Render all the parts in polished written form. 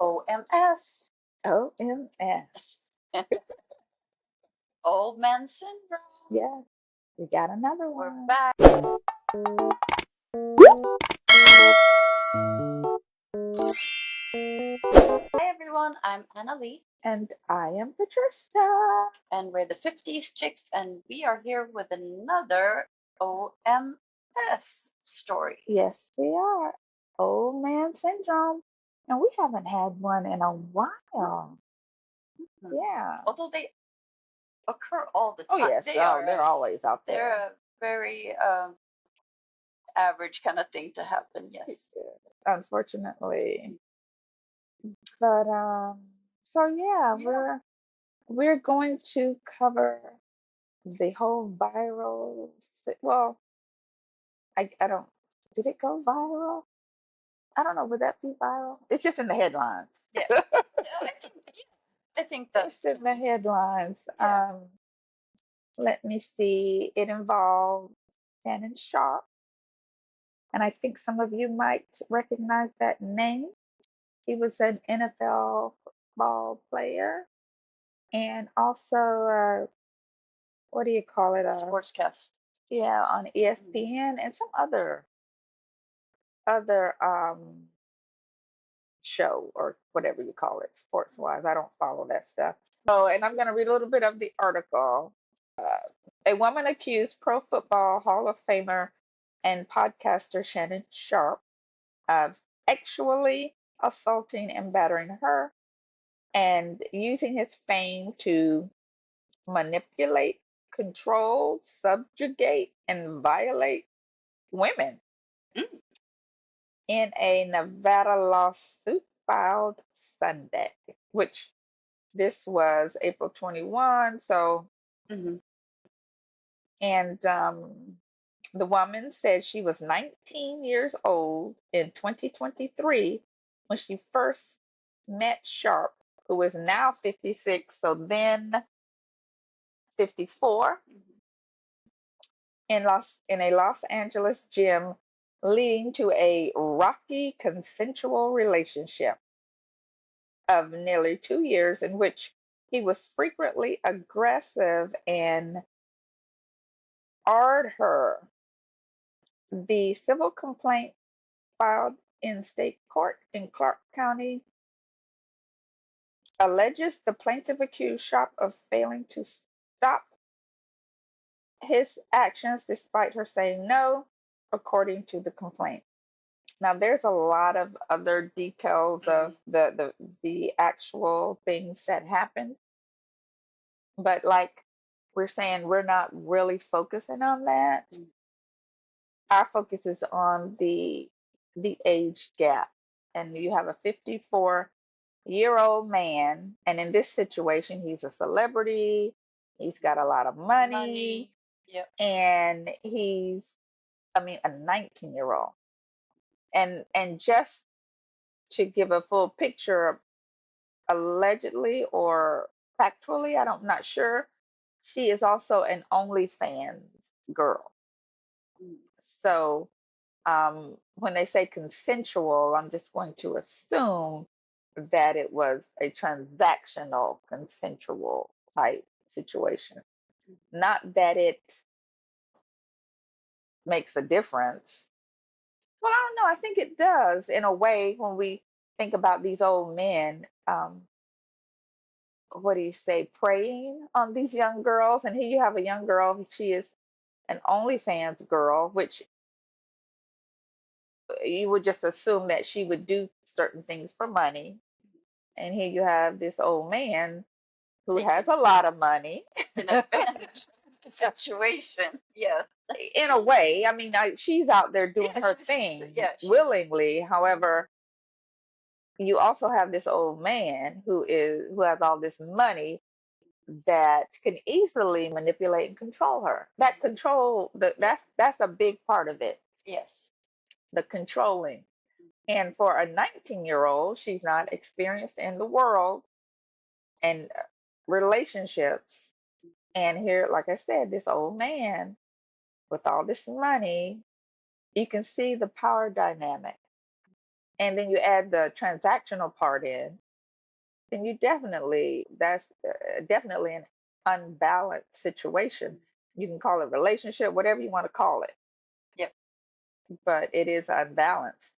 OMS. OMS. Old man syndrome. Yeah, we got another We're one. back. Hi everyone, I'm Annalie, And I am Patricia. and we're the 50s chicks, and we are here with another OMS story. Yes, we are. Old man syndrome. And we haven't had one in a while. Hmm. Yeah. Although they occur all the Oh, time, yes. Oh, they're always out they're there. a very average kind of thing to happen. Yes. Unfortunately. But so yeah, Yeah. we're going to cover the whole viral well, I don't did it go viral? I don't know, would that be viral? It's just in the headlines. Yeah. I think that It's in can the be. headlines. Yeah. Let me see. It involved Shannon Sharpe, and I think some of you might recognize that name. He was an NFL football player and also, what do you call it? Sportscast. Yeah, on ESPN and some other show or whatever you call it, sports wise. I don't follow that stuff. So, and I'm going to read a little bit of the article. Uh, a woman accused Pro Football Hall of Famer and podcaster Shannon Sharpe of sexually assaulting and battering her and using his fame to manipulate, control, subjugate, and violate women Mm. in a Nevada lawsuit filed Sunday, which this was April 21. So, Hmm. and the woman said she was 19 years old in 2023 when she first met Sharp, who is now 56, so then 54, in a Los Angeles gym, leading to a rocky consensual relationship of nearly 2 years in which he was frequently aggressive and ard her. The civil complaint filed in state court in Clark County alleges the plaintiff accused Sharp of failing to stop his actions despite her saying no, according to the complaint. Now, there's a lot of other details Hmm. of the actual things that happened, but like we're saying, we're not really focusing on that. Our focus is on the age gap, and you have a 54-year-old man, and in this situation, he's a celebrity. He's got a lot of money, Money. Yep. and I mean, a 19-year-old. And just to give a full picture, allegedly or factually, I'm not sure, she is also an OnlyFans girl. Mm. So when they say consensual, I'm just going to assume that it was a transactional, consensual type situation. Not that it makes a difference. Well, I don't know. I think it does in a way when we think about these old men. What do you say, preying on these young girls? And here you have a young girl. She is an OnlyFans girl, which you would just assume that she would do certain things for money. And here you have this old man who has Taking a lot of money. an advantage of the situation. Yes. In a way, I mean, she's out there doing Yeah, her thing she's willingly. However, you also have this old man who has all this money that can easily manipulate and control her. That control, yeah. that's a big part of it, Yes. the controlling. And for a 19-year-old, she's not experienced in the world and relationships. And here, like I said, this old man with all this money, you can see the power dynamic. and then you add the transactional part in, then that's definitely an unbalanced situation. You can call it relationship, whatever you want to call it, Yep. but it is unbalanced.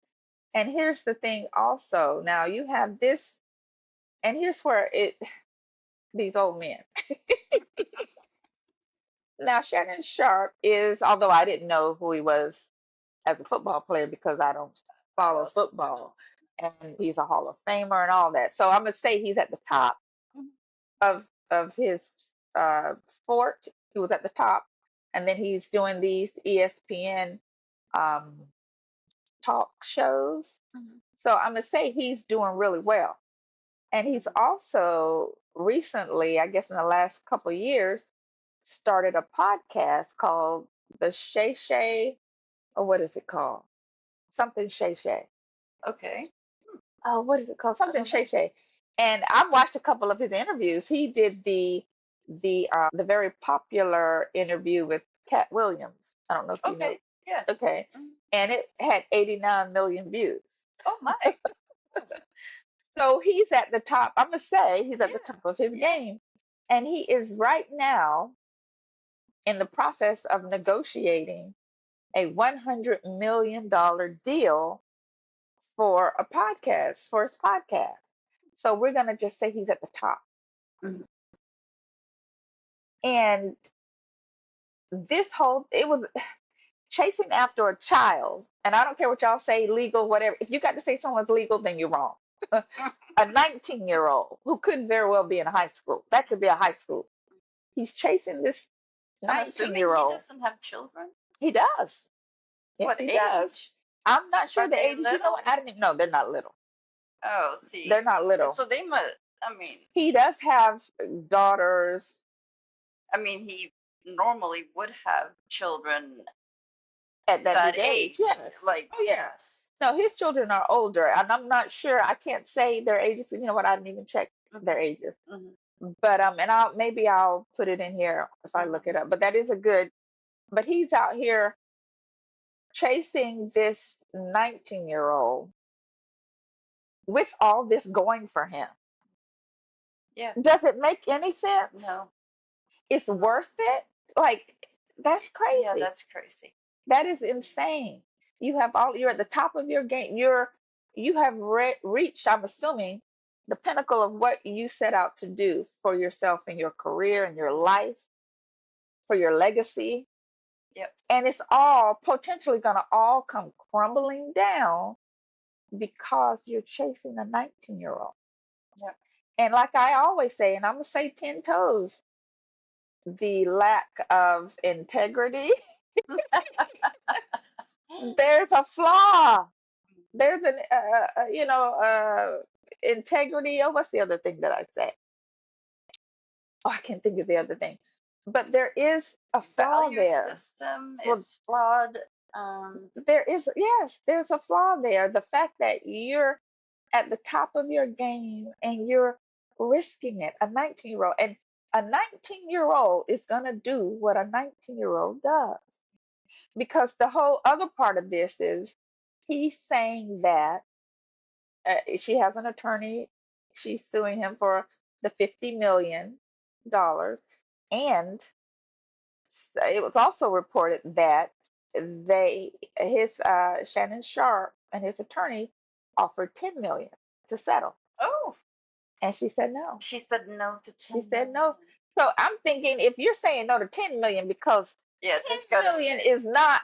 And here's the thing also. Now you have this, and here's where these old men. Now Shannon Sharpe is, although I didn't know who he was as a football player because I don't follow football, and he's a Hall of Famer and all that. So I'm gonna say he's at the top Mhm. of his sport. He was at the top, and then he's doing these ESPN um, talk shows. Mhm. So I'm gonna say he's doing really well, and he's also recently, I guess, in the last couple of years, started a podcast called the Shay Shay, or what is it called? Something Shay Shay. Okay. Oh, what is it called? Something don't know. Shay Shay. And I've watched a couple of his interviews. He did the very popular interview with Cat Williams. I don't know if you know. Okay. Yeah. Okay. Mhm. And it had 89 million views. Oh my. So he's at the top. I'm gonna say he's at the Yeah. top of his Yeah. game. And he is right now in the process of negotiating a $100 million deal for a podcast, for his podcast. So we're going to just say he's at the top. Mhm. And it was chasing after a child. And I don't care what y'all say, legal, whatever. If you got to say someone's legal, then you're wrong. A 19-year-old who could very well be in high school. That could be a high school. He's chasing this I'm assuming he 19-year-old. doesn't have children. He does. Yes, What he does. age? I'm not sure Are the they ages. You know little? what? I didn't even know. They're not little. Oh, see. They're not little. So they must. He does have daughters He normally would have children at that that big age. age. Yes. Like, Oh, yeah. yes. No, his children are older, and I'm not sure. I can't say their ages. You know what? I didn't even check their ages. Mm-hmm. But and I'll put it in here if I look it up. But that is a good. But he's out here chasing this 19-year-old with all this going for him. Yeah. Does it make any sense? No. It's worth it? Like, that's crazy. Yeah, that's crazy. That is insane. You're at the top of your game. You have reached, I'm assuming, the pinnacle of what you set out to do for yourself and your career and your life, for your legacy. Yep. And it's all potentially going to all come crumbling down because you're chasing a 19-year-old. Yep. And like I always say, and I'm going to say 10 toes, the lack of integrity. There's a flaw. There's an integrity. Oh, what's the other thing that I say? Oh, I can't think of the other thing. But there is a flaw Value there. system Well, is flawed. There's a flaw there. The fact that you're at the top of your game and you're risking it, a 19-year-old, and a 19-year-old is gonna do what a 19-year-old does. Because the whole other part of this is he's saying that she has an attorney. She's suing him for the $50 million, and it was also reported that his Shannon Sharpe and his attorney offered 10 million to settle, Oh, and she said no. she said no to She 10 said no. million. So I'm thinking if you're saying no to 10 million because Yeah, 10 million is not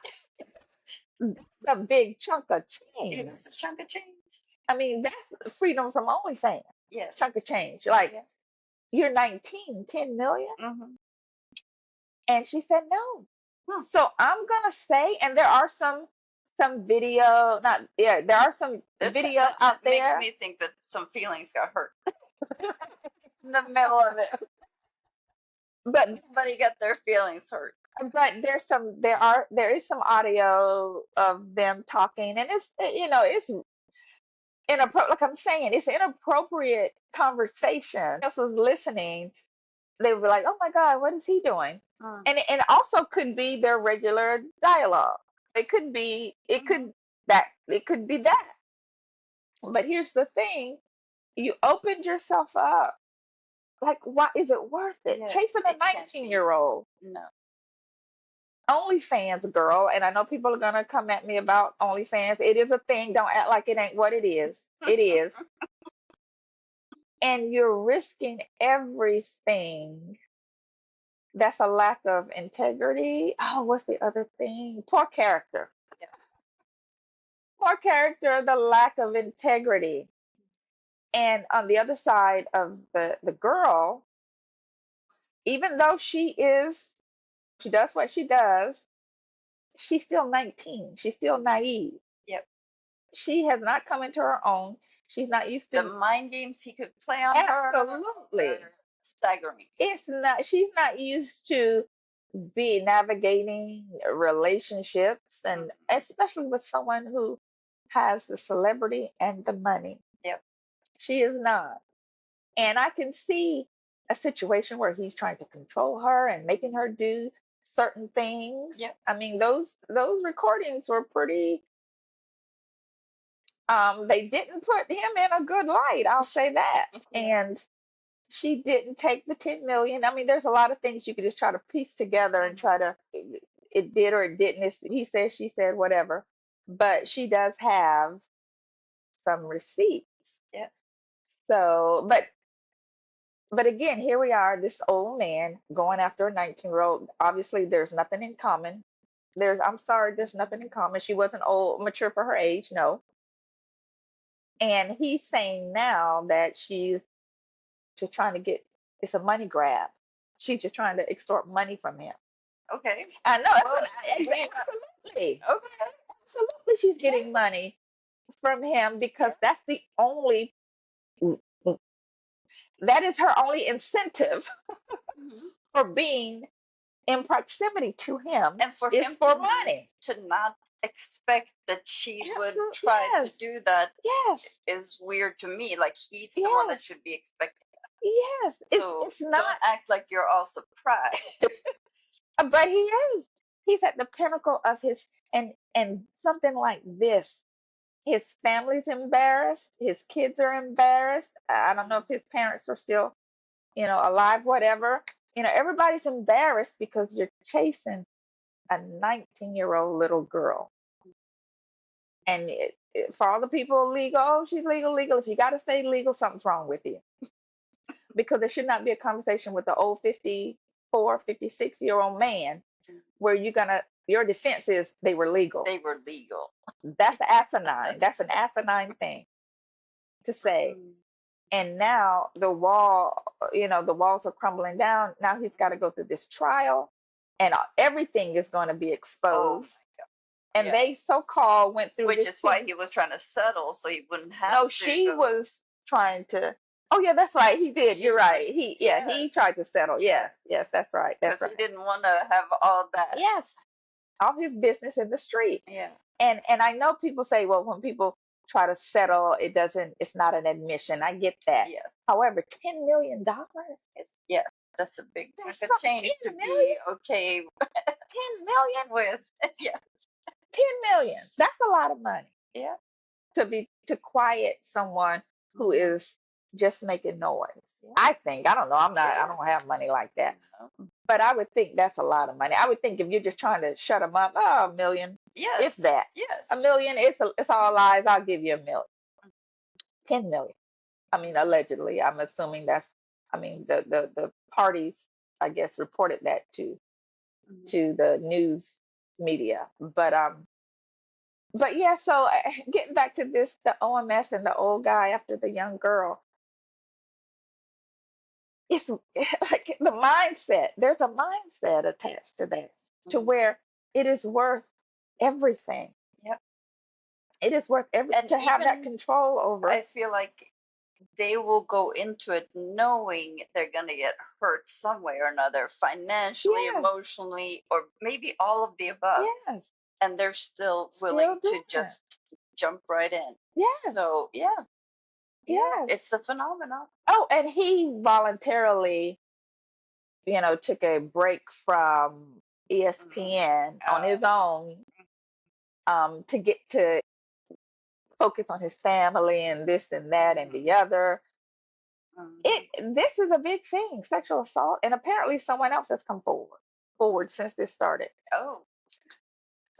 a big chunk of change. It's a chunk of change. I mean, that's freedom from OnlyFans. Yes. Chunk of change. Like, Yes. you're 19, 10 million? Mm-hmm. And she said no. Hmm. So I'm gonna say, and there are some video, not yeah, there are some video out there. Make me think that some feelings got hurt in the middle of it. But Somebody got their feelings hurt. but there is some audio of them talking, and it's inappropriate. Like I'm saying, it's inappropriate conversation. Else was listening, they would be like, "Oh my God, what is he doing?" And it also could be their regular dialogue. It could be that. But here's the thing, you opened yourself up. Like, why is it worth it? Yeah, Chasing a it can't be. 19-year-old. No. OnlyFans girl, and I know people are gonna come at me about OnlyFans. It is a thing. Don't act like it ain't what it is. It is. And you're risking everything. That's a lack of integrity. Oh, what's the other thing? Poor character. Yeah. Poor character, the lack of integrity. And on the other side of the girl, even though she does what she does, she's still 19. She's still naive. Yep. She has not come into her own. She's not used The to. mind games he could play on her Absolutely. are staggering. It's not, she's not used to be navigating relationships, and especially with someone who has the celebrity and the money. Yep. She is not. And I can see a situation where he's trying to control her and making her do certain things. Yep. I mean, those recordings were pretty. They didn't put him in a good light, I'll say that. And she didn't take the 10 million. I mean, there's a lot of things you could just try to piece together and try to, it did or it didn't. He said, she said, whatever. But she does have some receipts. Yes. So, but again, here we are, this old man going after a 19-year-old. Obviously, there's nothing in common. I'm sorry, there's nothing in common. She wasn't old, mature for her age, no. And he's saying now that she's just trying to get, it's a money grab. She's just trying to extort money from him. Okay. I know, Well, absolutely. okay. Absolutely, she's getting money from him because that's the only, that is her only incentive for being in proximity to him, And for is him for money. to not expect that she would Absolutely, try to yes, do that yes, is weird to me. Like he's the one that yes, should be expecting. yes. So It's don't not, act like you're all surprised. but he is. He's at the pinnacle of his, and something like this. His family's embarrassed. His kids are embarrassed. I don't know if his parents are still, alive, whatever. Everybody's embarrassed because you're chasing a 19-year-old little girl. And for all the people legal, oh, she's legal, legal. If you got to say legal, something's wrong with you. Because there should not be a conversation with the old 54, 56-year-old man where your defense is they were legal. They were legal. That's asinine. That's an asinine thing to say. And now the walls are crumbling down. Now he's got to go through this trial, and everything is going to be exposed. And they so-called went through Which this is why he was trying to settle so he wouldn't have No, to she go. was trying to. Oh yeah, that's right. He did. You're right. He tried to settle. Yes, yes, that's right. That's Because right. he didn't want to have all that. Yes, all his business in the street. Yeah. And I know people say, well, when people try to settle, it's not an admission. I get that. Yes. However, $10 million. Yeah, that's a big There's chunk of change 10 to million? be okay 10 million with. Yeah. 10 million. That's a lot of money. Yeah. To quiet someone who is just making noise. Yeah. I think. I don't know. I don't have money like that. But I would think that's a lot of money. I would think if you're just trying to shut them up, oh, $1 million. Yes. If that. Yes. $1 million, it's all lies. I'll give you $1 million. 10 million. I mean, allegedly. I'm assuming the parties, I guess, reported that to the news media. But yeah, so getting back to this, the OMS and the old guy after the young girl, it's like the mindset. There's a mindset attached to that, to where it is worth everything. Yep. It is worth everything to have that control over. I feel like they will go into it knowing they're going to get hurt some way or another, financially, emotionally, or maybe all of the above. Yes. And they're still willing to just jump right in. Yes. So, yeah. Yes. It's a phenomenon. Oh, and he voluntarily, took a break from ESPN on his own, to get to focus on his family and this and that and the other. This is a big thing, sexual assault, and apparently someone else has come forward since this started. Oh.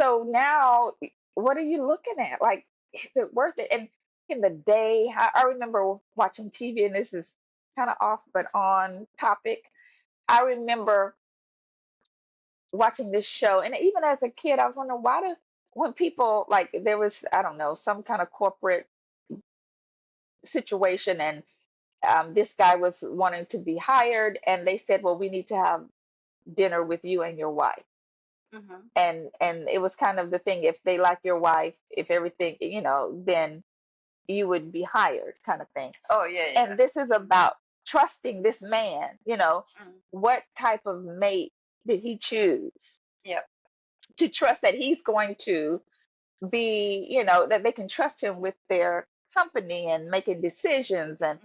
So now, what are you looking at? Like, is it worth it? And in the day, I remember watching TV, and this is kind of off but on topic. I remember watching this show, and even as a kid, I was wondering when people, like, there was, I don't know, some kind of corporate situation, and this guy was wanting to be hired, and they said, well, we need to have dinner with you and your wife. And it was kind of the thing, if they like your wife, if everything, then you would be hired, kind of thing. Oh, yeah. And this is about trusting this man, what type of mate did he choose? Yep. To trust that he's going to be, that they can trust him with their company and making decisions. And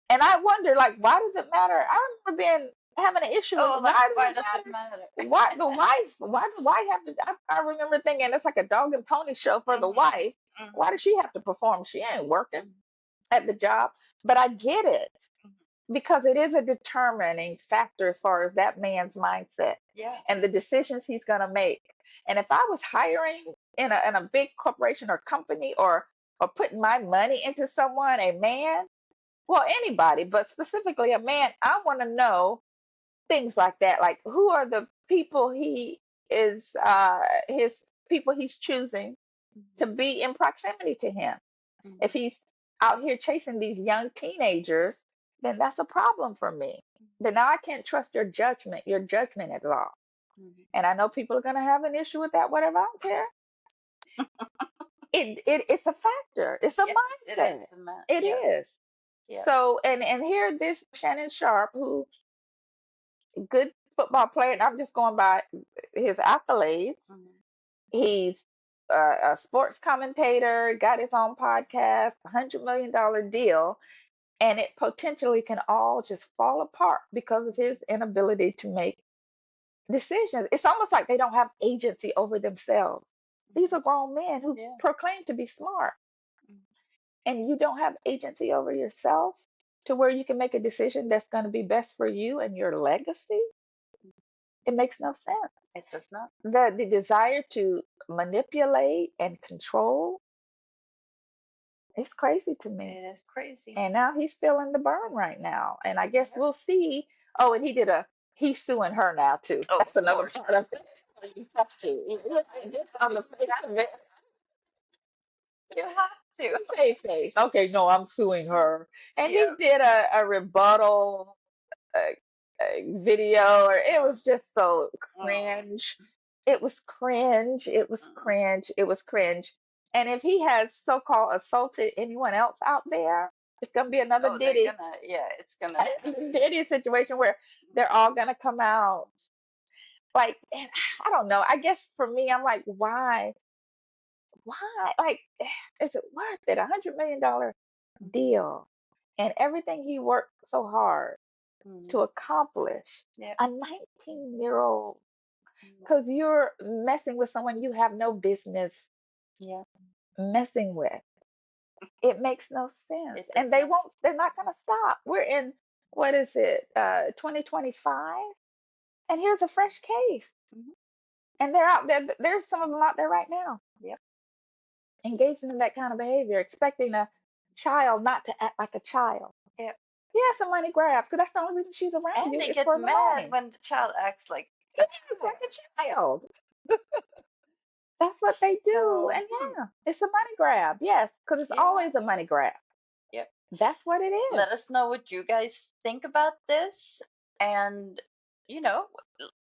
I wonder, like, why does it matter? I remember having an issue with why does it matter? Why the wife? Why the wife have to? I remember thinking it's like a dog and pony show for the wife. Why does she have to perform? She ain't working at the job. But I get it, because it is a determining factor as far as that man's mindset and the decisions he's going to make. And if I was hiring in a big corporation or company, or putting my money into someone, a man, well, anybody, but specifically a man, I want to know things like that. Like, who are the people his people he's choosing to be in proximity to him? If he's out here chasing these young teenagers, then that's a problem for me. Then now I can't trust your judgment at all. And I know people are going to have an issue with that, whatever. I don't care. It's a factor. It's a mindset. It is. Yeah. So, and here, this Shannon Sharpe, who, good football player, and I'm just going by his accolades. He's a sports commentator, got his own podcast, $100 million deal, and it potentially can all just fall apart because of his inability to make decisions. It's almost like they don't have agency over themselves. These are grown men who proclaim to be smart, and you don't have agency over yourself to where you can make a decision that's going to be best for you and your legacy. It makes no sense. It does not. The desire to manipulate and control, it's crazy to me. It is crazy. And now he's feeling the burn right now. And I guess we'll see. Oh, and he's suing her now too. Oh, that's another part of it. You have to. Just on the face of it. You have to. Face. Okay, no, I'm suing her. And he did a rebuttal video, or it was just so cringe. It was cringe. It was cringe. It was cringe. And if he has so-called assaulted anyone else out there, it's gonna be another Diddy. It's gonna Diddy situation where they're all gonna come out. Like, and I don't know. I guess for me, I'm like, why? Why? Like, is it worth it? $100 million deal, and everything he worked so hard to accomplish. A 19-year-old, because you're messing with someone you have no business messing with. It makes no sense. And they're not going to stop. We're in, what is it, 2025? And here's a fresh case. And they're out there. There's some of them out there right now. Engaging in that kind of behavior, expecting a child not to act like a child. Yeah, it's a money grab, because that's the only reason she's around and you. they get mad when the child acts like a child. That's what they do. So, and it's a money grab. Yes, because it's always a money grab. Yep. That's what it is. Let us know what you guys think about this. And,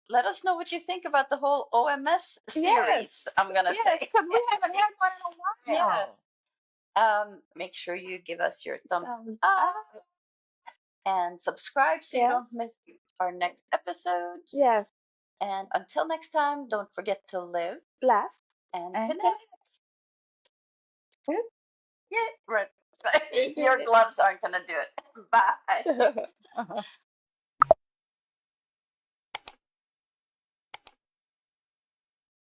let us know what you think about the whole OMS series, I'm going to say. Because we haven't had one in a while. Make sure you give us your thumbs up and subscribe so you don't miss our next episodes. Yes. And until next time, don't forget to live, laugh, and connect. Yeah, right. Your gloves aren't going to do it. Bye.